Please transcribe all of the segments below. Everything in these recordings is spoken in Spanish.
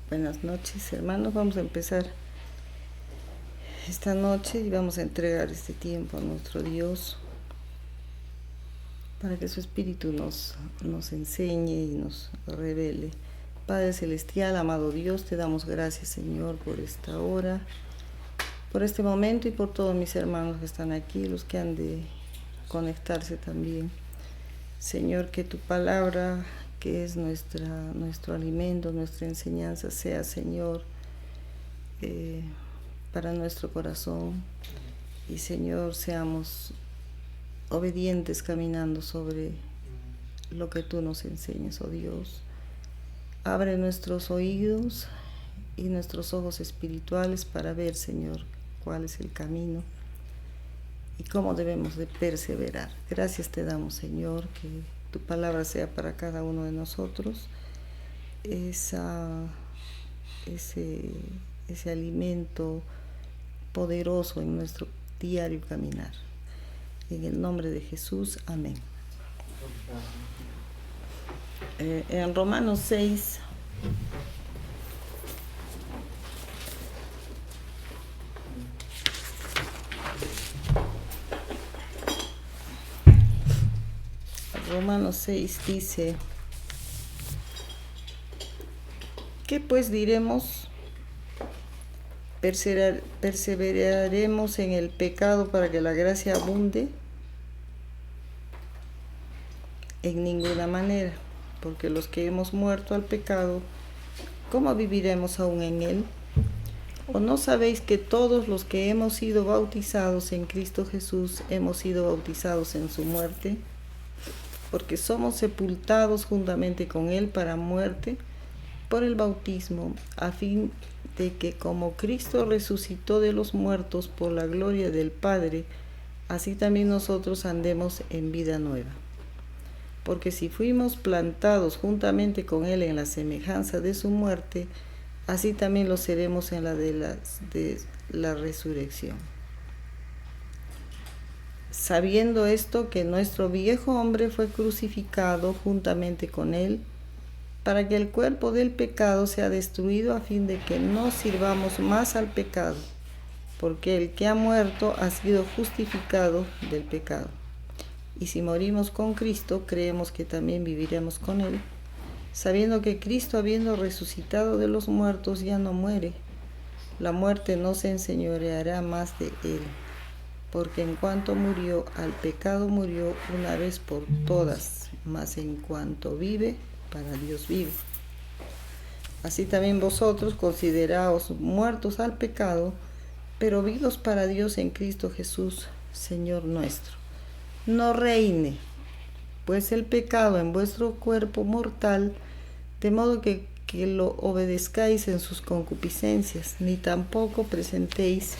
Buenas noches, hermanos. Vamos a empezar esta noche y vamos a entregar este tiempo a nuestro Dios para que su Espíritu nos enseñe y nos revele. Padre Celestial, amado Dios, te damos gracias, Señor, por esta hora, por este momento y por todos mis hermanos que están aquí, los que han de conectarse también. Señor, que tu palabra, que es nuestro alimento, nuestra enseñanza, sea, Señor, para nuestro corazón. Y, Señor, seamos obedientes caminando sobre lo que tú nos enseñes, oh Dios. Abre nuestros oídos y nuestros ojos espirituales para ver, Señor, cuál es el camino y cómo debemos de perseverar. Gracias te damos, Señor, que tu palabra sea para cada uno de nosotros ese alimento poderoso en nuestro diario caminar. En el nombre de Jesús, amén. En Romanos 6, dice: ¿qué pues diremos? ¿Perseveraremos en el pecado para que la gracia abunde? En ninguna manera, porque los que hemos muerto al pecado, ¿cómo viviremos aún en él? ¿O no sabéis que todos los que hemos sido bautizados en Cristo Jesús hemos sido bautizados en su muerte? Porque somos sepultados juntamente con él para muerte por el bautismo, a fin de que como Cristo resucitó de los muertos por la gloria del Padre, así también nosotros andemos en vida nueva. Porque si fuimos plantados juntamente con él en la semejanza de su muerte, así también lo seremos en la de la resurrección. Sabiendo esto, que nuestro viejo hombre fue crucificado juntamente con él, para que el cuerpo del pecado sea destruido, a fin de que no sirvamos más al pecado, porque el que ha muerto ha sido justificado del pecado. Y si morimos con Cristo, creemos que también viviremos con él, sabiendo que Cristo, habiendo resucitado de los muertos, ya no muere. La muerte no se enseñoreará más de él, porque en cuanto murió al pecado, murió una vez por todas, mas en cuanto vive, para Dios vive. Así también vosotros consideraos muertos al pecado, pero vivos para Dios en Cristo Jesús, Señor nuestro. No reine, pues el pecado en vuestro cuerpo mortal, de modo que lo obedezcáis en sus concupiscencias, ni tampoco presentéis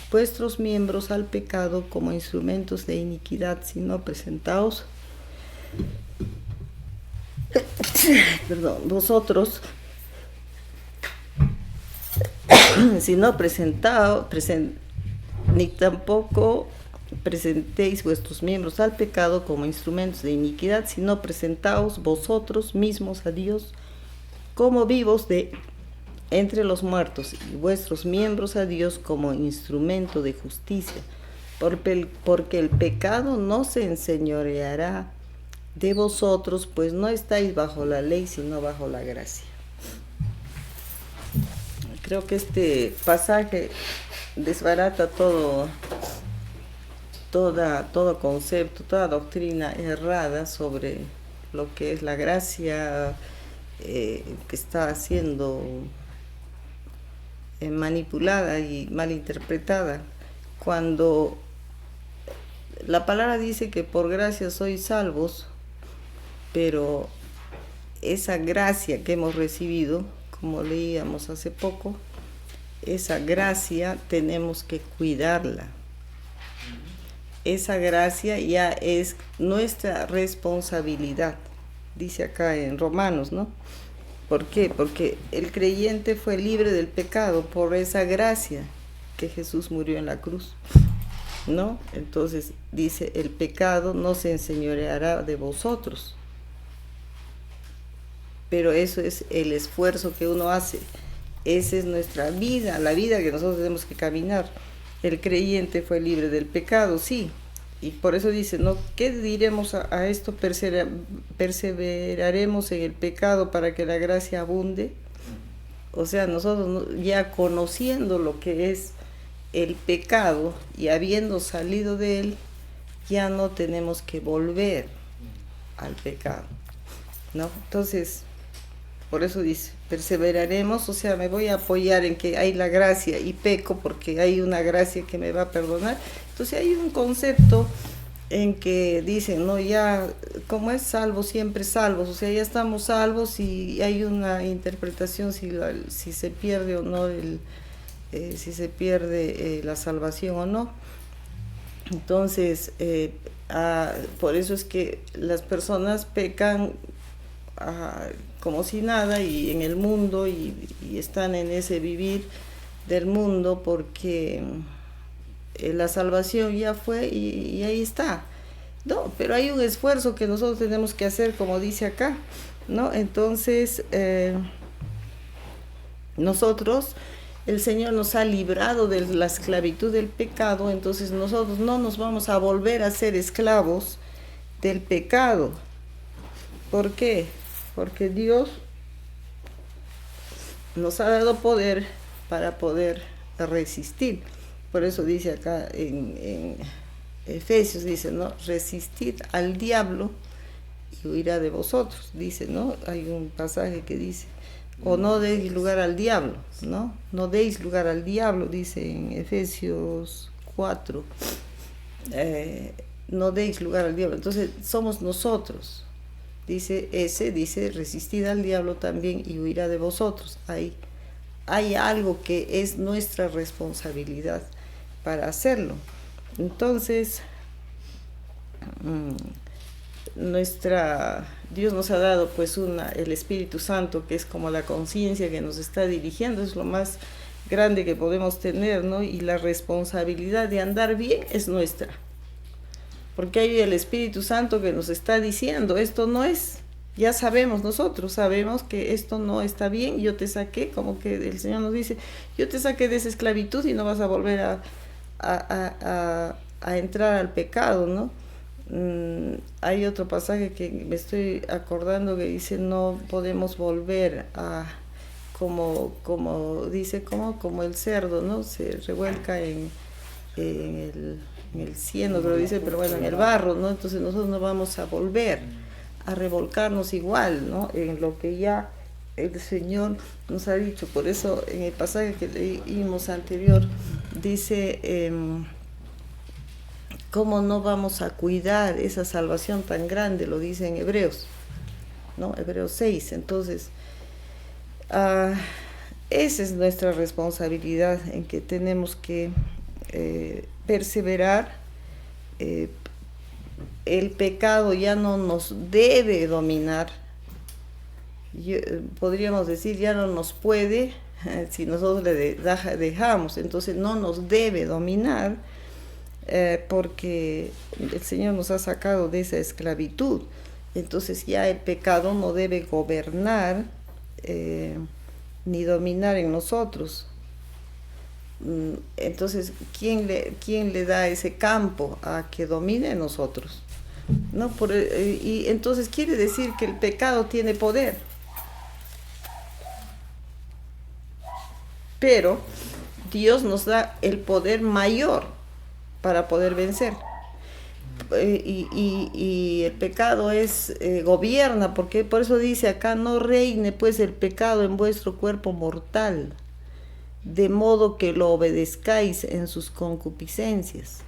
vuestros miembros al pecado como instrumentos de iniquidad, sino presentaos vosotros, ni tampoco presentéis vuestros miembros al pecado como instrumentos de iniquidad, sino presentaos vosotros mismos a Dios como vivos de entre los muertos, y vuestros miembros a Dios como instrumento de justicia, porque el pecado no se enseñoreará de vosotros, pues no estáis bajo la ley, sino bajo la gracia. Creo que este pasaje desbarata todo concepto, toda doctrina errada sobre lo que es la gracia, que está siendo manipulada y malinterpretada, cuando la palabra dice que por gracia sois salvos, pero esa gracia que hemos recibido, como leíamos hace poco, esa gracia tenemos que cuidarla. Esa gracia ya es nuestra responsabilidad, dice acá en Romanos, ¿no? ¿Por qué? Porque el creyente fue libre del pecado por esa gracia que Jesús murió en la cruz, ¿no? Entonces dice, el pecado no se enseñoreará de vosotros. pero eso es el esfuerzo que uno hace. Esa es nuestra vida, la vida que nosotros tenemos que caminar. El creyente fue libre del pecado, sí. Y por eso dice, ¿no? ¿Qué diremos a esto? ¿Perseveraremos en el pecado para que la gracia abunde? O sea, nosotros ya conociendo lo que es el pecado y habiendo salido de él, ya no tenemos que volver al pecado, ¿no? Entonces, por eso dice, perseveraremos, o sea, me voy a apoyar en que hay la gracia y peco porque hay una gracia que me va a perdonar. Entonces hay un concepto en que dicen, no, ya, como es salvo, siempre salvos, o sea, ya estamos salvos y hay una interpretación si se pierde o no, si se pierde la salvación o no. Entonces, por eso es que las personas pecan como si nada y en el mundo y están en ese vivir del mundo porque la salvación ya fue y ahí está. No, pero hay un esfuerzo que nosotros tenemos que hacer, como dice acá, ¿no? Entonces, nosotros, el Señor nos ha librado de la esclavitud del pecado, entonces nosotros no nos vamos a volver a ser esclavos del pecado. ¿Por qué? Porque Dios nos ha dado poder para poder resistir. Por eso dice acá en Efesios, dice, ¿no? Resistid al diablo y huirá de vosotros, dice, ¿no? Hay un pasaje que dice, o no deis lugar al diablo, ¿no? No deis lugar al diablo, dice en Efesios 4, no deis lugar al diablo. Entonces somos nosotros. Dice, resistid al diablo también y huirá de vosotros. Hay algo que es nuestra responsabilidad para hacerlo. Entonces, Dios nos ha dado pues el Espíritu Santo, que es como la conciencia que nos está dirigiendo, es lo más grande que podemos tener, ¿no? Y la responsabilidad de andar bien es nuestra. Porque hay el Espíritu Santo que nos está diciendo, esto no es, ya nosotros sabemos que esto no está bien, yo te saqué, como que el Señor nos dice, yo te saqué de esa esclavitud y no vas a volver a entrar al pecado, ¿no? Hay otro pasaje que me estoy acordando que dice, no podemos volver a, como dice, como el cerdo, ¿no? Se revuelca en el cieno, pero dice, pero bueno, en el barro, ¿no? Entonces nosotros no vamos a volver a revolcarnos igual, ¿no? En lo que ya el Señor nos ha dicho. Por eso en el pasaje que leímos anterior dice, ¿cómo no vamos a cuidar esa salvación tan grande? Lo dice en Hebreos, ¿no? Hebreos 6. Entonces, esa es nuestra responsabilidad, en que tenemos que perseverar. El pecado ya no nos debe dominar. Podríamos decir, ya no nos puede, si nosotros le dejamos, entonces no nos debe dominar, porque el Señor nos ha sacado de esa esclavitud. Entonces ya el pecado no debe gobernar ni dominar en nosotros. Entonces, ¿quién le da ese campo a que domine en nosotros? ¿No? Y entonces quiere decir que el pecado tiene poder. Pero Dios nos da el poder mayor para poder vencer. Y el pecado gobierna, porque por eso dice acá, no reine pues el pecado en vuestro cuerpo mortal, de modo que lo obedezcáis en sus concupiscencias.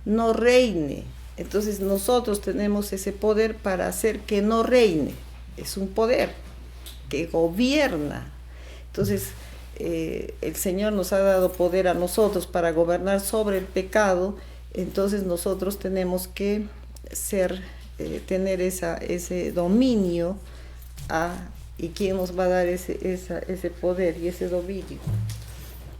No reine. Entonces nosotros tenemos ese poder para hacer que no reine. Es un poder que gobierna. Entonces el Señor nos ha dado poder a nosotros para gobernar sobre el pecado. Entonces nosotros tenemos que tener ese dominio. ¿Y quién nos va a dar ese poder y ese dominio?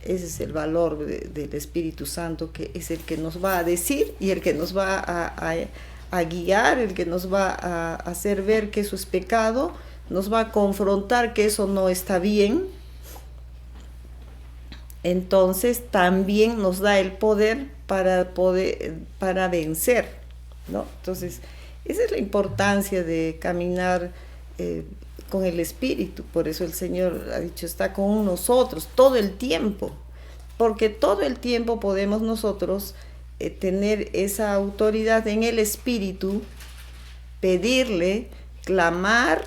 Ese es el valor del Espíritu Santo, que es el que nos va a decir y el que nos va a guiar, el que nos va a hacer ver que eso es pecado, nos va a confrontar que eso no está bien, entonces también nos da el poder para vencer, ¿no? Entonces, esa es la importancia de caminar con el Espíritu. Por eso el Señor ha dicho, está con nosotros todo el tiempo, porque todo el tiempo podemos nosotros tener esa autoridad en el Espíritu, pedirle, clamar,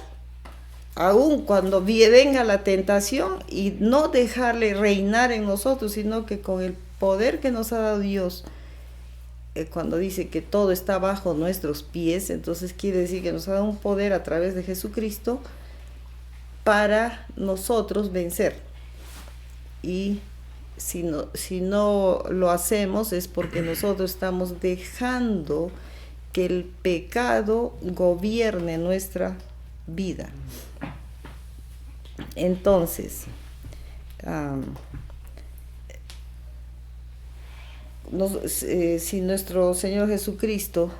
aun cuando venga la tentación, y no dejarle reinar en nosotros, sino que con el poder que nos ha dado Dios, cuando dice que todo está bajo nuestros pies, entonces quiere decir que nos ha dado un poder a través de Jesucristo para nosotros vencer. Y si no lo hacemos es porque nosotros estamos dejando que el pecado gobierne nuestra vida. Entonces, si nuestro Señor Jesucristo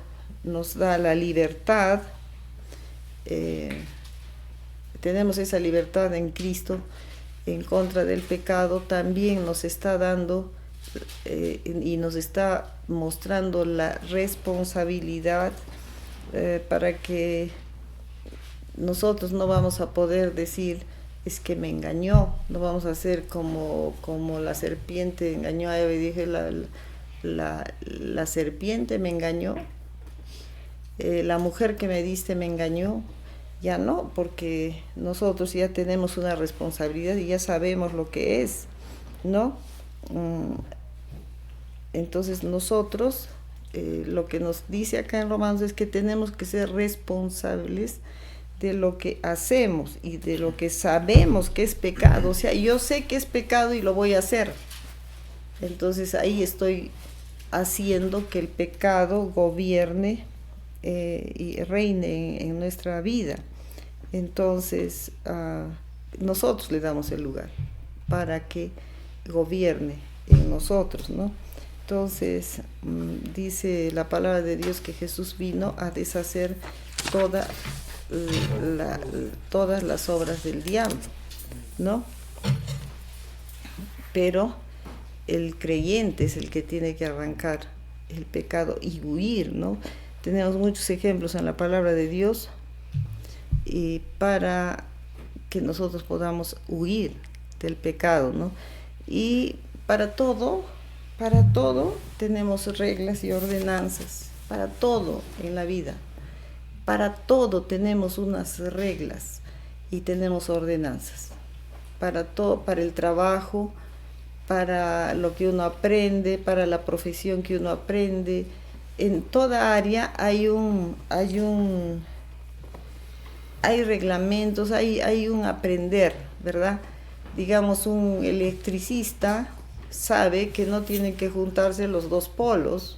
nos da la libertad, tenemos esa libertad en Cristo en contra del pecado, también nos está dando y nos está mostrando la responsabilidad para que nosotros no vamos a poder decir, es que me engañó, no vamos a ser como la serpiente engañó a Eva y dije, la serpiente me engañó, la mujer que me diste me engañó. Ya no, porque nosotros ya tenemos una responsabilidad y ya sabemos lo que es, ¿no? Entonces nosotros, lo que nos dice acá en Romanos es que tenemos que ser responsables de lo que hacemos y de lo que sabemos que es pecado. O sea, yo sé que es pecado y lo voy a hacer. Entonces ahí estoy haciendo que el pecado gobierne y reine en nuestra vida. Entonces nosotros le damos el lugar para que gobierne en nosotros, ¿no? Entonces dice la palabra de Dios que Jesús vino a deshacer todas las obras del diablo, ¿no? Pero el creyente es el que tiene que arrancar el pecado y huir, ¿no? Tenemos muchos ejemplos en la palabra de Dios y para que nosotros podamos huir del pecado, ¿no? Y para todo tenemos reglas y ordenanzas, para todo en la vida. Para todo tenemos unas reglas y tenemos ordenanzas. Para todo, para el trabajo, para lo que uno aprende, para la profesión que uno aprende. En toda área hay reglamentos, hay un aprender, ¿verdad? Digamos, un electricista sabe que no tienen que juntarse los dos polos.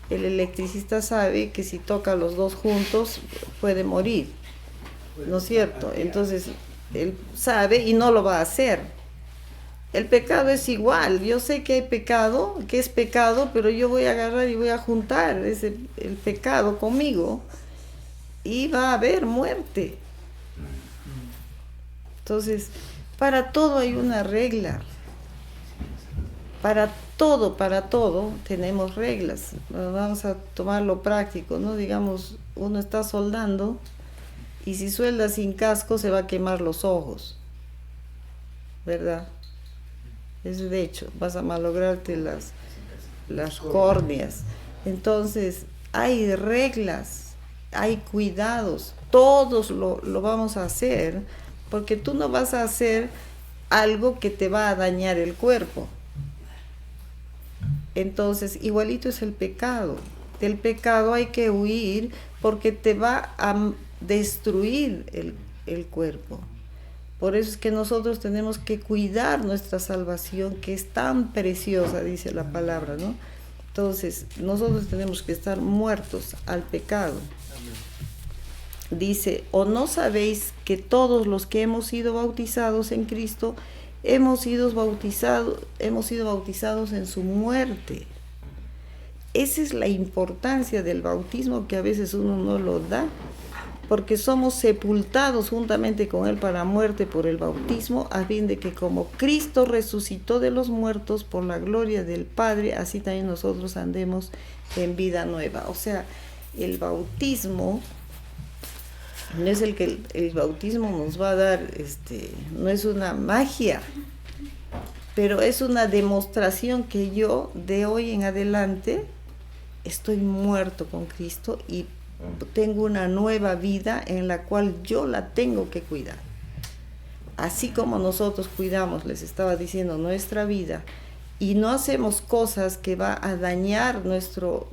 El electricista sabe que si toca los dos juntos puede morir, ¿no es cierto? Entonces, él sabe y no lo va a hacer. El pecado es igual. Yo sé que hay pecado, que es pecado, pero yo voy a agarrar y voy a juntar el pecado conmigo y va a haber muerte. Entonces, para todo hay una regla. Para todo tenemos reglas. Vamos a tomar lo práctico, ¿no? Digamos, uno está soldando y si suelda sin casco se va a quemar los ojos, ¿verdad? Es de hecho, vas a malograrte las córneas. Entonces, hay reglas, hay cuidados, todos lo vamos a hacer, porque tú no vas a hacer algo que te va a dañar el cuerpo. Entonces, igualito es el pecado. Del pecado hay que huir porque te va a destruir el cuerpo. Por eso es que nosotros tenemos que cuidar nuestra salvación, que es tan preciosa, dice la palabra, ¿no? Entonces, nosotros tenemos que estar muertos al pecado. Dice, ¿o no sabéis que todos los que hemos sido bautizados en Cristo hemos sido bautizados en su muerte? Esa es la importancia del bautismo, que a veces uno no lo da. porque somos sepultados juntamente con Él para muerte por el bautismo, a fin de que como Cristo resucitó de los muertos por la gloria del Padre, así también nosotros andemos en vida nueva. O sea, el bautismo no es el bautismo nos va a dar, no es una magia, pero es una demostración que yo de hoy en adelante estoy muerto con Cristo y tengo una nueva vida en la cual yo la tengo que cuidar. Así como nosotros cuidamos, les estaba diciendo, nuestra vida, y no hacemos cosas que va a dañar nuestro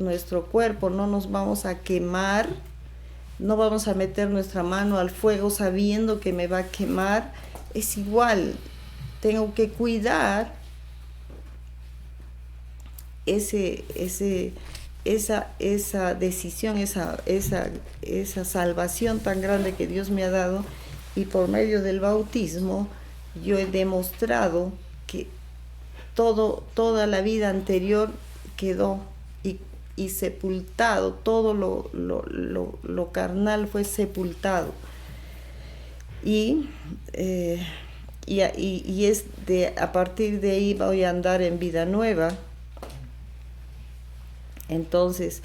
cuerpo, no nos vamos a quemar, no vamos a meter nuestra mano al fuego sabiendo que me va a quemar, es igual, tengo que cuidar esa decisión, esa salvación tan grande que Dios me ha dado, y por medio del bautismo yo he demostrado que toda la vida anterior quedó y sepultado, todo lo carnal fue sepultado. Y a partir de ahí voy a andar en vida nueva. Entonces,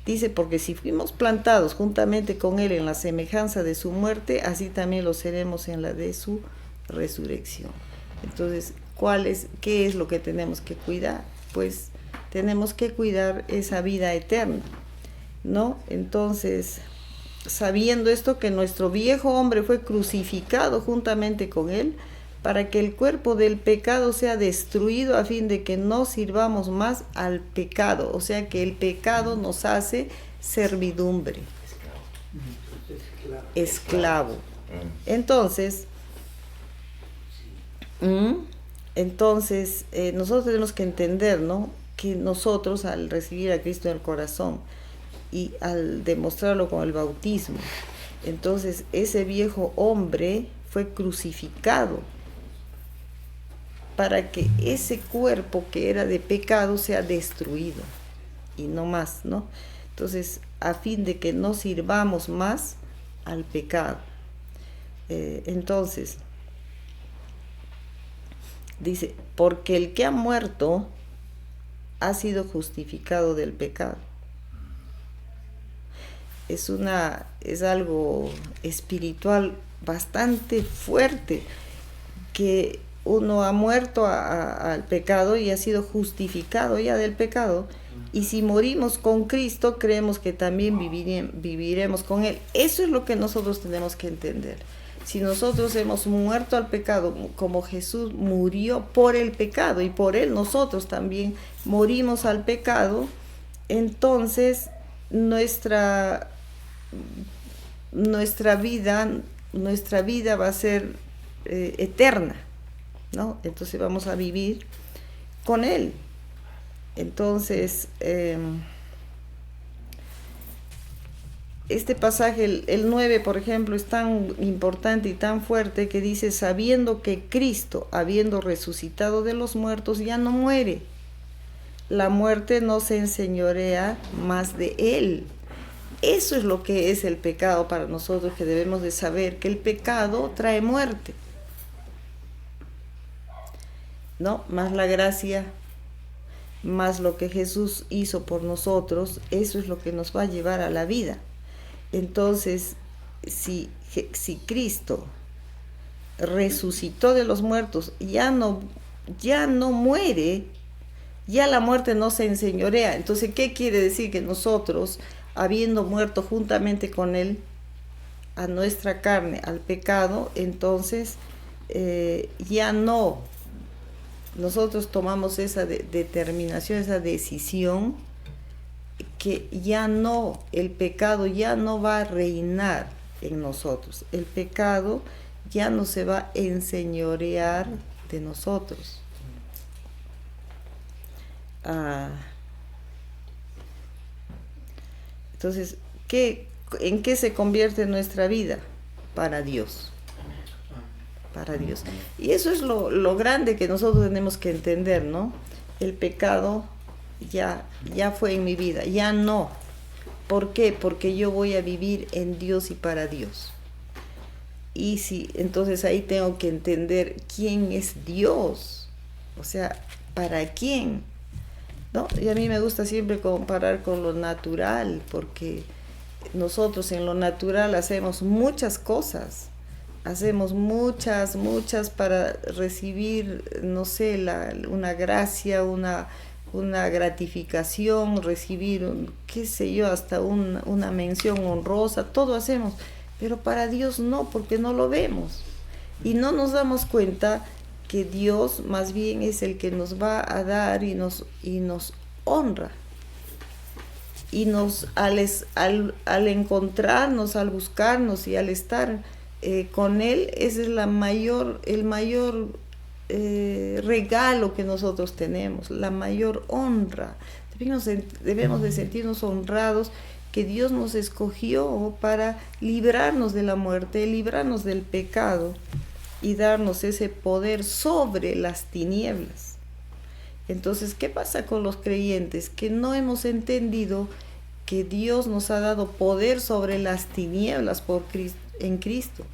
dice, porque si fuimos plantados juntamente con Él en la semejanza de su muerte, así también lo seremos en la de su resurrección. Entonces, ¿qué es lo que tenemos que cuidar? Pues tenemos que cuidar esa vida eterna, ¿no? Entonces, sabiendo esto, que nuestro viejo hombre fue crucificado juntamente con Él, para que el cuerpo del pecado sea destruido, a fin de que no sirvamos más al pecado. O sea que el pecado nos hace servidumbre, esclavo. Entonces, nosotros tenemos que entender, ¿no?, que nosotros, al recibir a Cristo en el corazón y al demostrarlo con el bautismo, entonces ese viejo hombre fue crucificado para que ese cuerpo que era de pecado sea destruido y no más, ¿no? Entonces, a fin de que no sirvamos más al pecado. Entonces, dice, porque el que ha muerto ha sido justificado del pecado. Es algo espiritual bastante fuerte, que uno ha muerto al pecado y ha sido justificado ya del pecado, y si morimos con Cristo, creemos que también viviremos con Él. Eso es lo que nosotros tenemos que entender. Si nosotros hemos muerto al pecado, como Jesús murió por el pecado y por Él nosotros también morimos al pecado, entonces nuestra vida va a ser eterna, ¿no? Entonces vamos a vivir con Él. Entonces, este pasaje, el 9, por ejemplo, es tan importante y tan fuerte, que dice, sabiendo que Cristo, habiendo resucitado de los muertos, ya no muere. La muerte no se enseñorea más de Él. Eso es lo que es el pecado para nosotros, que debemos de saber, que el pecado trae muerte, ¿no? Más la gracia, más lo que Jesús hizo por nosotros, eso es lo que nos va a llevar a la vida. Entonces, si Cristo resucitó de los muertos, ya no muere, ya la muerte no se enseñorea. Entonces, ¿qué quiere decir? Que nosotros, habiendo muerto juntamente con Él a nuestra carne, al pecado, entonces ya no, nosotros tomamos esa determinación, esa decisión, que ya no, el pecado ya no va a reinar en nosotros, el pecado ya no se va a enseñorear de nosotros. Entonces, ¿en qué se convierte nuestra vida? Para Dios. Para Dios. Y eso es lo grande que nosotros tenemos que entender, ¿no? El pecado ya fue en mi vida, ya no. ¿Por qué? Porque yo voy a vivir en Dios y para Dios. Y sí, entonces ahí tengo que entender quién es Dios, o sea, ¿para quién? ¿No? Y a mí me gusta siempre comparar con lo natural, porque nosotros en lo natural hacemos muchas cosas, hacemos muchas para recibir, no sé, una gracia, una gratificación, recibir, qué sé yo, hasta una mención honrosa, todo hacemos, pero para Dios no, porque no lo vemos. Y no nos damos cuenta que Dios más bien es el que nos va a dar y nos honra. Y al encontrarnos, al buscarnos y al estar con Él, ese es el mayor regalo que nosotros tenemos, la mayor honra. Debemos de sentirnos honrados que Dios nos escogió para librarnos de la muerte, librarnos del pecado y darnos ese poder sobre las tinieblas. Entonces, ¿qué pasa con los creyentes? Que no hemos entendido que Dios nos ha dado poder sobre las tinieblas en Cristo.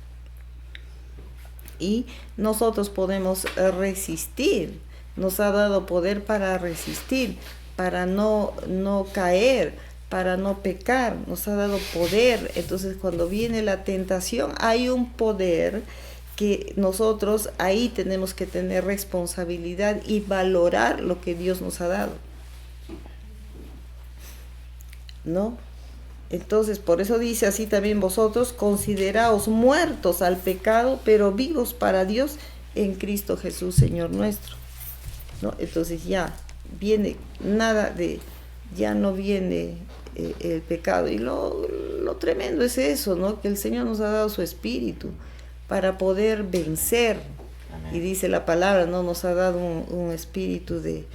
Y nosotros podemos resistir. Nos ha dado poder para resistir, para no caer, para no pecar. Nos ha dado poder. Entonces, cuando viene la tentación, hay un poder que nosotros ahí tenemos que tener responsabilidad y valorar lo que Dios nos ha dado, ¿no? Entonces, por eso dice así también vosotros, consideraos muertos al pecado, pero vivos para Dios en Cristo Jesús, Señor nuestro, ¿no? Entonces ya no viene el pecado. Y lo tremendo es eso, ¿no? Que el Señor nos ha dado su espíritu para poder vencer. Amén. Y dice la palabra, no nos ha dado un espíritu de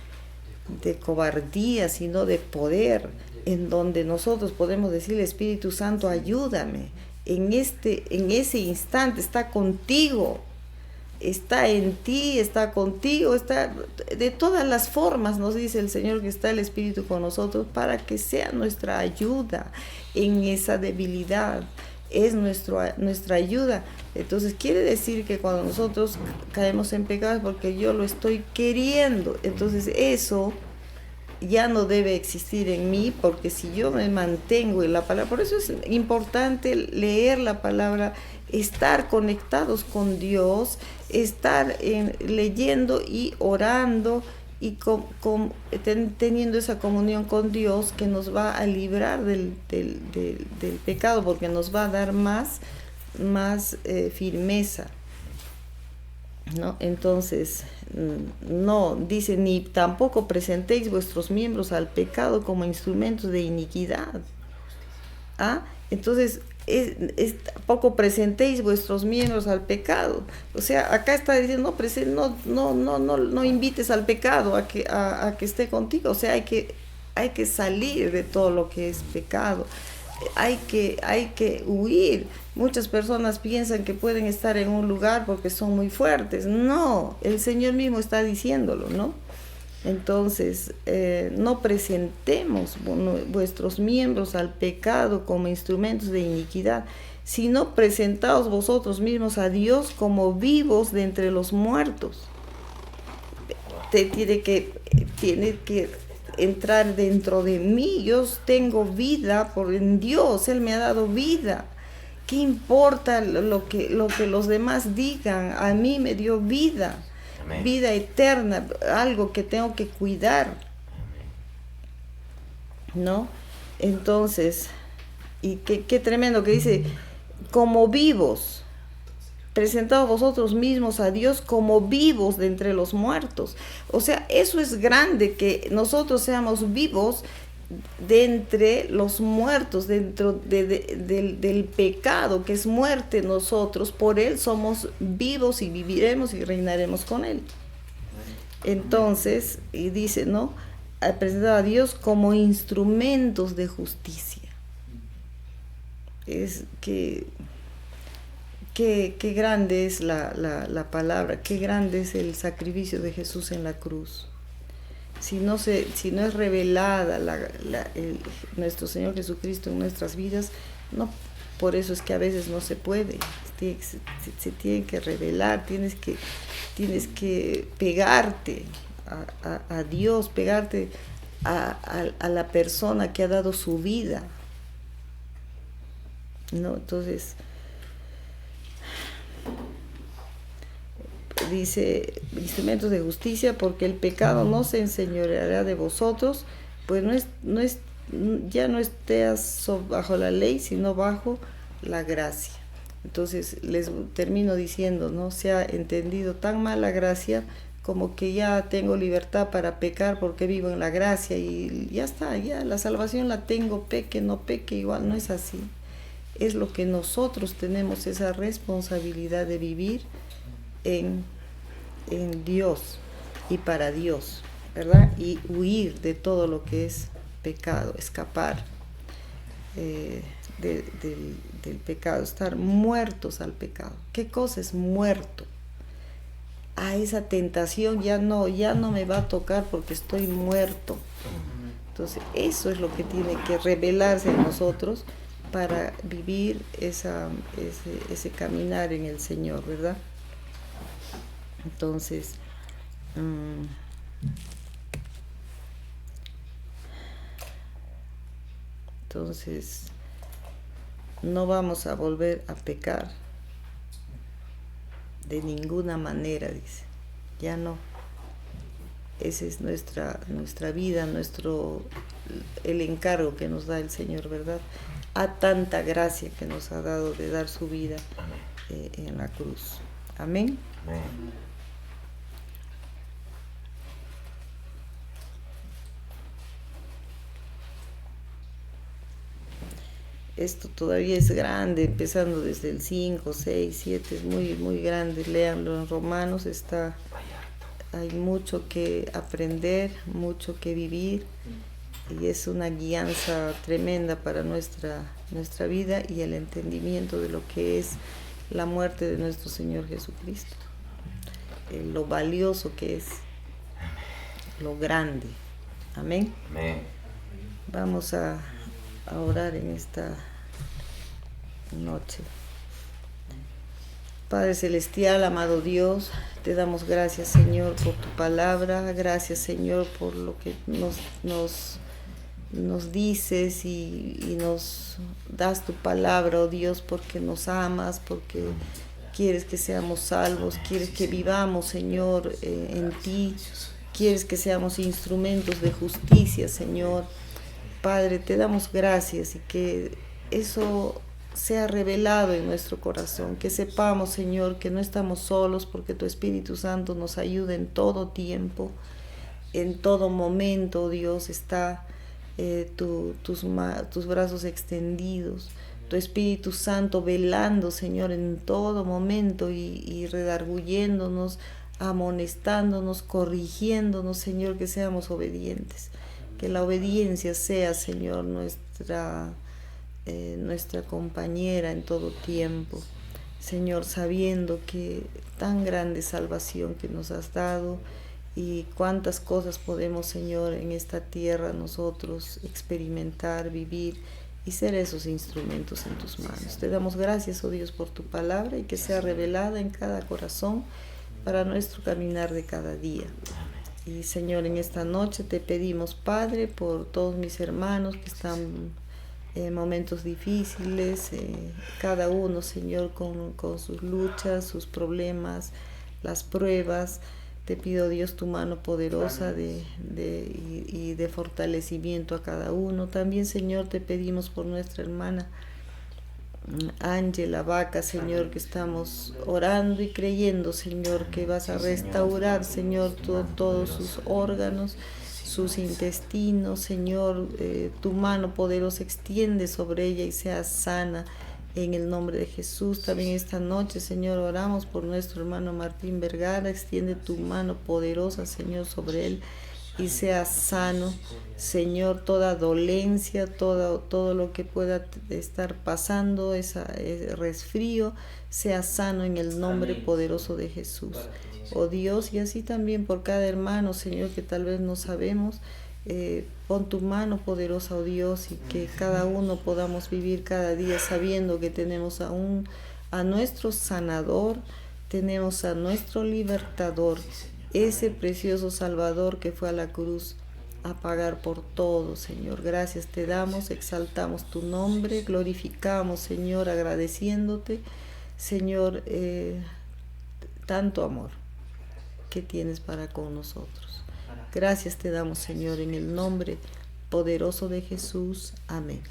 cobardía, sino de poder, en donde nosotros podemos decirle, Espíritu Santo, ayúdame, en ese instante está contigo, está en ti, está contigo, está de todas las formas, nos dice el Señor que está el Espíritu con nosotros para que sea nuestra ayuda en esa debilidad. Es nuestra ayuda. Entonces quiere decir que cuando nosotros caemos en pecado es porque yo lo estoy queriendo. Entonces eso ya no debe existir en mí, porque si yo me mantengo en la palabra, por eso es importante leer la palabra, estar conectados con Dios, estar leyendo y orando y teniendo esa comunión con Dios que nos va a librar del pecado, porque nos va a dar más firmeza, ¿no? Entonces, no, dice, ni tampoco presentéis vuestros miembros al pecado como instrumentos de iniquidad. ¿Ah? Entonces, tampoco presentéis vuestros miembros al pecado. O sea, acá está diciendo, no invites al pecado a que esté contigo. O sea, hay que salir de todo lo que es pecado. Hay que huir. Muchas personas piensan que pueden estar en un lugar porque son muy fuertes. No, el Señor mismo está diciéndolo, ¿no? Entonces, no presentemos vuestros miembros al pecado como instrumentos de iniquidad, sino presentaos vosotros mismos a Dios como vivos de entre los muertos. Tiene que entrar dentro de mí. Yo tengo vida en Dios, Él me ha dado vida. ¿Qué importa lo que los demás digan? A mí me dio vida. Amén. Vida eterna, algo que tengo que cuidar. Amén. ¿No? Entonces, y qué tremendo que dice, como vivos, presentaos vosotros mismos a Dios como vivos de entre los muertos. O sea, eso es grande, que nosotros seamos vivos de entre los muertos, dentro del pecado que es muerte. Nosotros por Él somos vivos y viviremos y reinaremos con Él. Entonces, y dice, ¿no? Presentar a Dios como instrumentos de justicia. Es que qué grande es la palabra, qué grande es el sacrificio de Jesús en la cruz. si no es revelada nuestro Señor Jesucristo en nuestras vidas, no, por eso es que a veces no se puede. Se tiene que revelar, tienes que pegarte a Dios, pegarte a la persona que ha dado su vida, ¿no? Entonces, dice, instrumentos de justicia, porque el pecado no se enseñoreará de vosotros, pues ya no estés bajo la ley, sino bajo la gracia. Entonces les termino diciendo, no se ha entendido tan mal la gracia como que ya tengo libertad para pecar porque vivo en la gracia y ya está, ya la salvación la tengo, peque, no peque, igual no es así. Es lo que nosotros tenemos esa responsabilidad de vivir en Dios y para Dios, ¿verdad? Y huir de todo lo que es pecado, escapar del pecado, estar muertos al pecado. ¿Qué cosa es muerto? A esa tentación ya no me va a tocar porque estoy muerto. Entonces eso es lo que tiene que revelarse en nosotros para vivir ese caminar en el Señor, ¿verdad? Entonces, no vamos a volver a pecar de ninguna manera, dice. Ya no. Esa es nuestra vida, el encargo que nos da el Señor, ¿verdad? A tanta gracia que nos ha dado de dar su vida en la cruz. Amén. Amén. Esto todavía es grande, empezando desde el 5, 6, 7, es muy, muy grande. Léanlo en Romanos, hay mucho que aprender, mucho que vivir, y es una guianza tremenda para nuestra vida y el entendimiento de lo que es la muerte de nuestro Señor Jesucristo, lo valioso que es, lo grande. Amén. Amén. Vamos a orar en esta noche. Padre Celestial, amado Dios, te damos gracias, Señor, por tu palabra. Gracias, Señor, por lo que nos dices y nos das tu palabra, oh Dios, porque nos amas, porque quieres que seamos salvos, quieres que vivamos, Señor, en ti. Quieres que seamos instrumentos de justicia, Señor. Padre, te damos gracias y que eso sea revelado en nuestro corazón, que sepamos, Señor, que no estamos solos porque tu Espíritu Santo nos ayuda en todo tiempo, en todo momento, Dios, está tus brazos extendidos, tu Espíritu Santo velando, Señor, en todo momento y redarguyéndonos, amonestándonos, corrigiéndonos, Señor, que seamos obedientes. Que la obediencia sea, Señor, nuestra compañera en todo tiempo. Señor, sabiendo que tan grande salvación que nos has dado y cuántas cosas podemos, Señor, en esta tierra nosotros experimentar, vivir y ser esos instrumentos en tus manos. Te damos gracias, oh Dios, por tu palabra y que sea revelada en cada corazón para nuestro caminar de cada día. Y Señor, en esta noche te pedimos, Padre, por todos mis hermanos que están en momentos difíciles, cada uno, Señor, con sus luchas, sus problemas, las pruebas. Te pido, Dios, tu mano poderosa y de fortalecimiento a cada uno. También, Señor, te pedimos por nuestra hermana Ángela Vaca, Señor, que estamos orando y creyendo, Señor, que vas a restaurar, Señor, todos sus órganos, sus intestinos, Señor, tu mano poderosa extiende sobre ella y sea sana en el nombre de Jesús. También esta noche, Señor, oramos por nuestro hermano Martín Vergara, extiende tu mano poderosa, Señor, sobre él y sea sano. Señor, toda dolencia, todo lo que pueda estar pasando, ese resfrío, sea sano en el nombre poderoso de Jesús. Oh Dios, y así también por cada hermano, Señor, que tal vez no sabemos, pon tu mano poderosa, oh Dios, y que cada uno podamos vivir cada día sabiendo que tenemos a nuestro sanador, tenemos a nuestro libertador, ese precioso Salvador que fue a la cruz a pagar por todo, Señor. Gracias te damos, exaltamos tu nombre, glorificamos, Señor, agradeciéndote, Señor, tanto amor que tienes para con nosotros. Gracias te damos, Señor, en el nombre poderoso de Jesús. Amén.